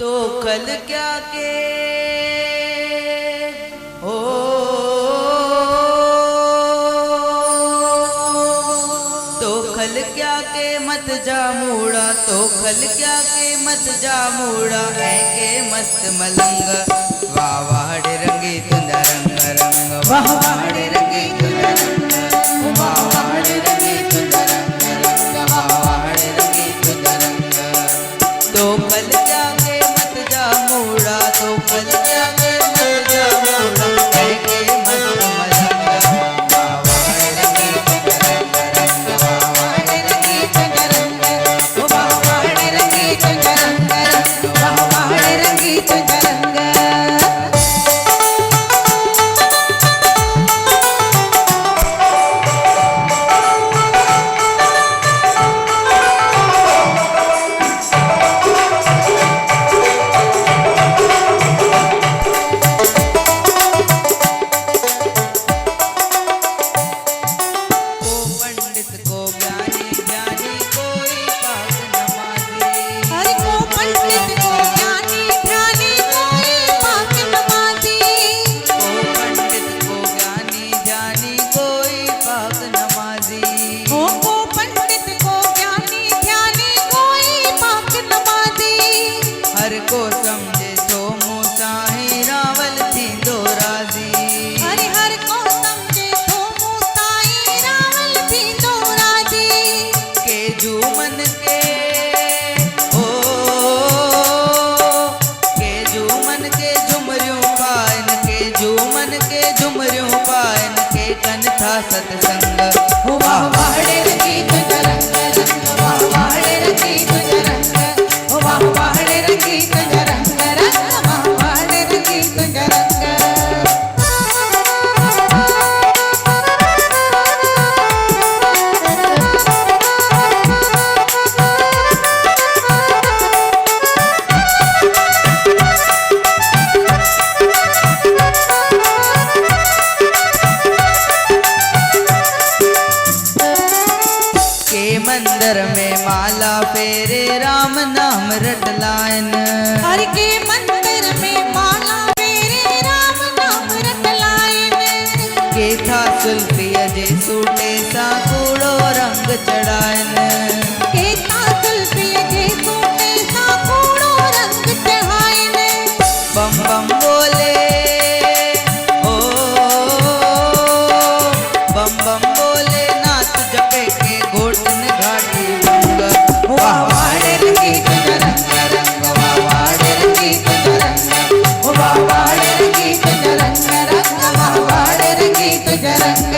तो खल क्या के हो तो खल क्या के मत जा मूड़ा, तो खल क्या के मत जा मूड़ा है के मस्त मलंग। वाह वाह रंगी तुंदा रंग रंग, वाह वाह रंगी तुंदा रंग, वाह वाह रंगी तुंदा रंग रंग, वाह वाह रंगी तुंदा रंग। तो खल क्या के मत जा मूड़ा, तो खल क्या के मत जा मूड़ा है के मस्त मलंग। वाह वाह रंगी तुंदा रंग रंग, वाह वाह रंगी तुंदा रंग, वाह वाह रंगी तुंदा रंग रंग, वाह वाह रंगी तुंदा रंग। को समझे तो मूसा ही रावल थी दो राजी। हरि हर को समझे तो मूसा ही रावल थी दो राजी। के जुमन के ओ के जुमन के झुमरियों पायन, के जुमन के झुमरियों पायन के कन था सत्संग। वाह वाह रंगी तुझा रंग रंग, वाह वाह रंगी तुझा रंग, वाह वाह रंगी तुझा रंग रंग, वाह वाह रंगी तुझा रंग। के मंदिर में माला फेरे राम नाम रटलायन। हरि के मंदिर में माला फेरे राम नाम रटलायन। के था सुल्फी अजे सूटे सा कूड़ो रंग चढ़ायन। के था सुल्फी अजे सूटे सा कूड़ो रंग चढ़ायन। बम बम बोले ओ बम बम बोले नाथ जपे के घोटन घाटी बंग। वाह वाह रंगी तुझा रंग रंग, वाह वाह रंगी तुझा रंग, वाह वाह रंगी तुझा रंग रंग, वाह वाह रंगी तुझा रंग।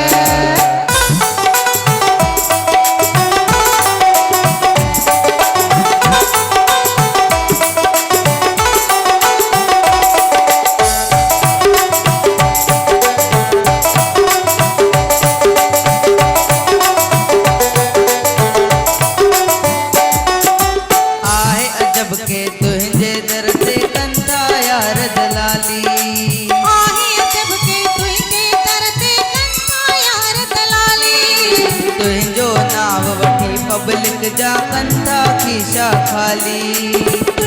आहे अजब के तुझे दर से कंधा यार दलाली। आहे अजब के तुझे दर से कंधा यार दलाली। तुझो नाव वठी पब्लिक जा कंधा खीशा खाली।